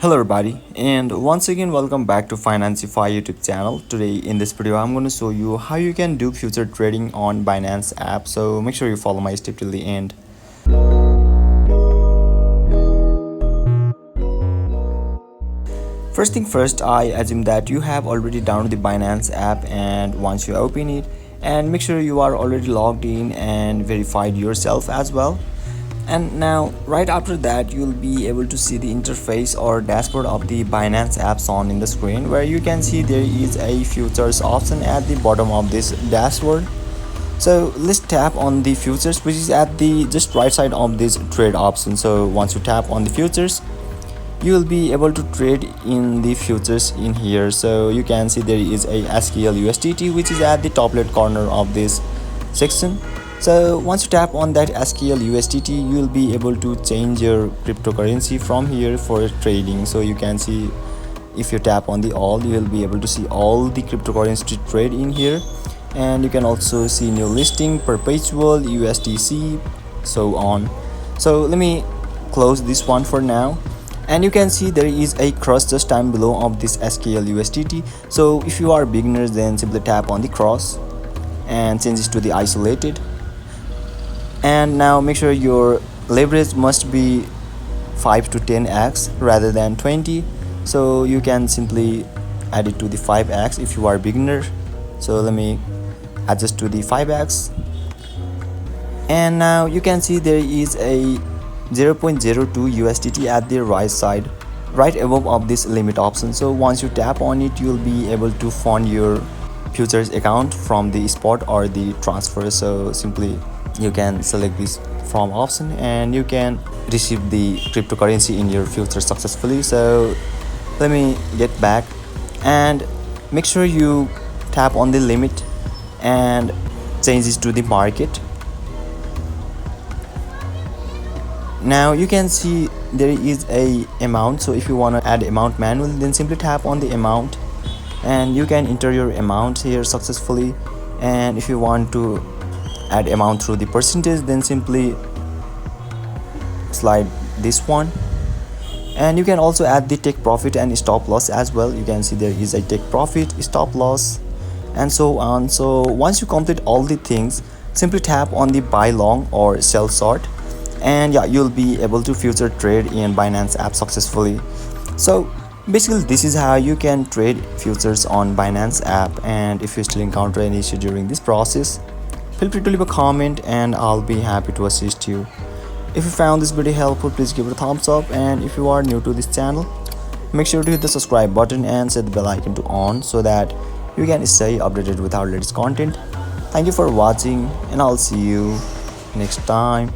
Hello everybody, and once again welcome back to Financify YouTube channel. Today in this video I'm going to show you how you can do future trading on Binance app. So make sure you follow my step till the end. First thing first, I assume that you have already downloaded the Binance app, and once you open it, and make sure you are already logged in and verified yourself as well. And now right after that, you'll be able to see the interface or dashboard of the Binance apps on in the screen, where you can see there is a futures option at the bottom of this dashboard. So let's tap on the futures, which is at the just right side of this trade option. So once you tap on the futures, you will be able to trade in the futures in here. So you can see there is a SQL USDT, which is at the top left corner of this section. So once you tap on that SQL USDT, you will be able to change your cryptocurrency from here for trading. So you can see, if you tap on the all, you will be able to see all the cryptocurrency to trade in here. And you can also see new listing, perpetual, USDC, so on. So let me close this one for now. And you can see there is a cross just down below of this SQL USDT. So if you are beginners, then simply tap on the cross and change it to the isolated. And now make sure your leverage must be 5 to 10x rather than 20. So you can simply add it to the 5x if you are beginner. So let me adjust to the 5x. And now you can see there is a 0.02 USDT at the right side, right above of this limit option. So once you tap on it, you'll be able to fund your futures account from the spot or the transfer. So simply you can select this from option and you can receive the cryptocurrency in your future successfully. So let me get back and make sure you tap on the limit and change this to the market. Now you can see there is a amount. So if you want to add amount manually, then simply tap on the amount and you can enter your amount here successfully. And if you want to add amount through the percentage, then simply slide this one. And you can also add the take profit and stop loss as well. You can see there is a take profit, stop loss, and so on. So once you complete all the things, simply tap on the buy long or sell short, and yeah, you'll be able to future trade in Binance app successfully. So basically this is how you can trade futures on Binance app. And if you still encounter any issue during this process, feel free to leave a comment and I'll be happy to assist you. If you found this video helpful, please give it a thumbs up, and if you are new to this channel, make sure to hit the subscribe button and set the bell icon to on so that you can stay updated with our latest content. Thank you for watching, and I'll see you next time.